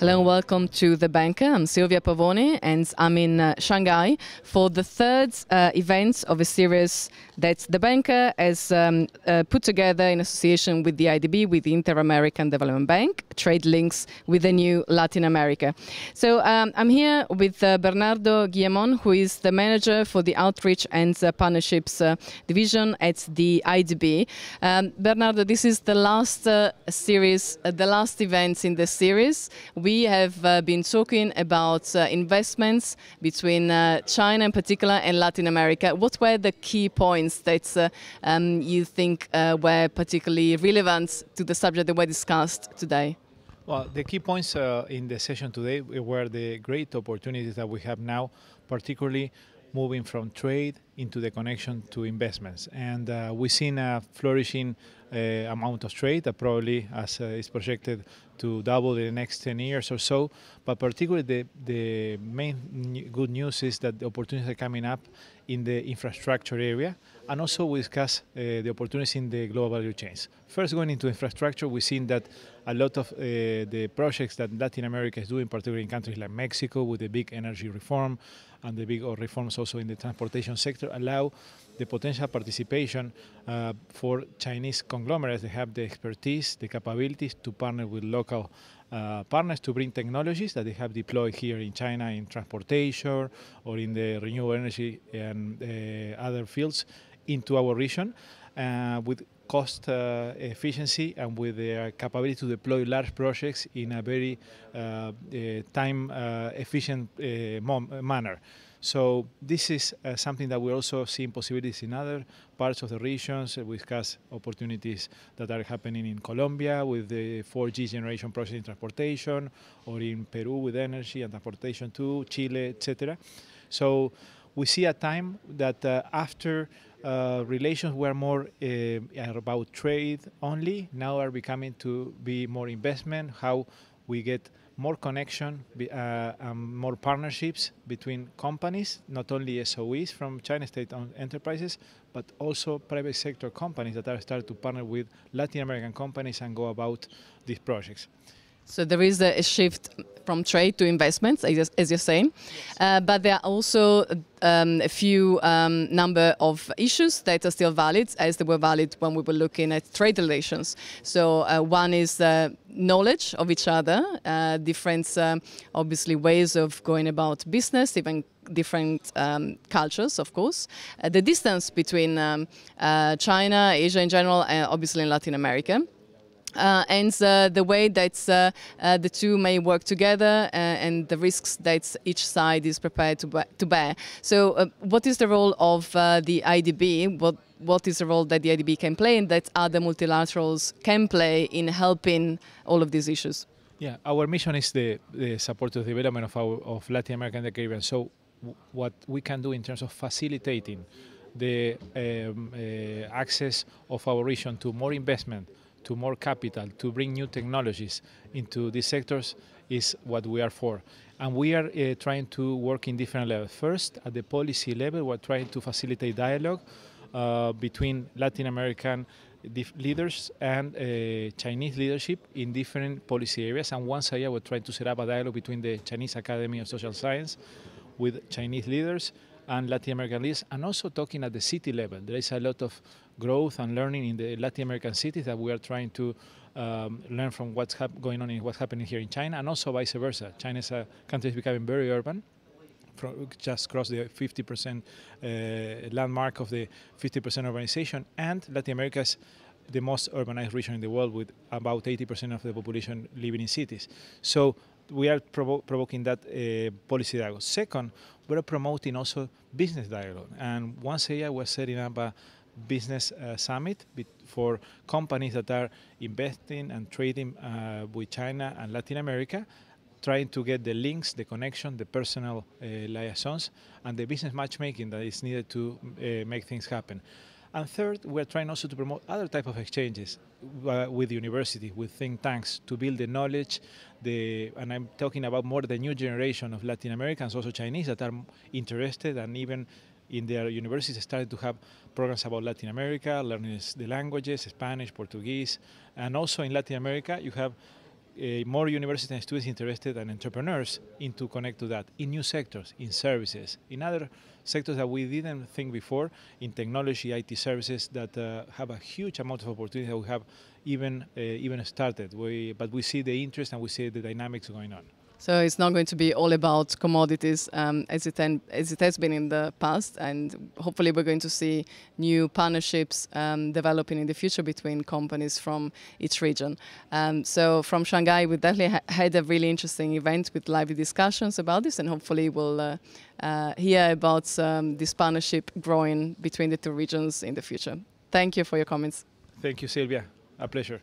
Hello and welcome to The Banker. I'm Silvia Pavoni and I'm in Shanghai for the third event of a series that The Banker has put together in association with the IDB, with the Inter-American Development Bank, trade links with the new Latin America. So I'm here with Bernardo Guillamon, who is the manager for the Outreach and Partnerships Division at the IDB. Bernardo, this is the last series, the last event in the series. We have been talking about investments between China in particular and Latin America. What were the key points that you think were particularly relevant to the subject that were discussed today? Well, the key points in the session today were the great opportunities that we have now, particularly moving from trade into the connection to investments. And we've seen a flourishing amount of trade that probably is projected to double in the next 10 years or so. But particularly the main good news is that the opportunities are coming up in the infrastructure area, and also we discuss the opportunities in the global value chains. First, going into infrastructure, we've seen that a lot of the projects that Latin America is doing, particularly in countries like Mexico, with the big energy reform and the big reforms also in the transportation sector, allow the potential participation for Chinese conglomerates that have the expertise, the capabilities to partner with local partners to bring technologies that they have deployed here in China in transportation or in the renewable energy and other fields into our region with cost efficiency and with the capability to deploy large projects in a very time efficient manner. So this is something that we're also seeing possibilities in other parts of the regions. We discuss opportunities that are happening in Colombia with the 4G generation project in transportation, or in Peru with energy and transportation too, Chile, etc. So we see a time that after relations were more about trade only, now are becoming to be more investment, how we get more connection, more partnerships between companies, not only SOEs from China state-owned enterprises, but also private sector companies that are starting to partner with Latin American companies and go about these projects. So there is a shift from trade to investments, as you're saying, but there are also a few number of issues that are still valid, as they were valid when we were looking at trade relations. So one is knowledge of each other, different, obviously, ways of going about business, even different cultures, of course. The distance between China, Asia in general, and obviously in Latin America. And the way that the two may work together and the risks that each side is prepared to bear. So what is the role of the IDB? What is the role that the IDB can play and that other multilaterals can play in helping all of these issues? Yeah, our mission is the support to the development of Latin America and the Caribbean. So what we can do in terms of facilitating the access of our region to more investment, to more capital, to bring new technologies into these sectors is what we are for. And we are trying to work in different levels. First, at the policy level, we're trying to facilitate dialogue between Latin American leaders and Chinese leadership in different policy areas. And once a year, we're trying to set up a dialogue between the Chinese Academy of Social Science with Chinese leaders and Latin American leaders, and also talking at the city level. There is a lot of growth and learning in the Latin American cities that we are trying to learn from what's going on in what's happening here in China, and also vice versa. China's country is becoming very urban, just crossed the 50% landmark of the 50% urbanization, and Latin America is the most urbanized region in the world, with about 80% of the population living in cities. So we are provoking that policy dialogue. Second, we're promoting also business dialogue. And once a year, we're setting up a business summit for companies that are investing and trading with China and Latin America, trying to get the links, the connection, the personal liaisons, and the business matchmaking that is needed to make things happen. And third, we're trying also to promote other type of exchanges with university, with think tanks, to build the knowledge, and I'm talking about more the new generation of Latin Americans, also Chinese, that are interested, and even in their universities started to have programs about Latin America, learning the languages, Spanish, Portuguese, and also in Latin America you have more universities and students interested and entrepreneurs into connect to that in new sectors, in services, in other sectors that we didn't think before, in technology, IT services that have a huge amount of opportunity that we have even started. But we see the interest and we see the dynamics going on. So it's not going to be all about commodities as it has been in the past, and hopefully we're going to see new partnerships developing in the future between companies from each region. So from Shanghai, we definitely had a really interesting event with lively discussions about this, and hopefully we'll hear about this partnership growing between the two regions in the future. Thank you for your comments. Thank you, Silvia. A pleasure.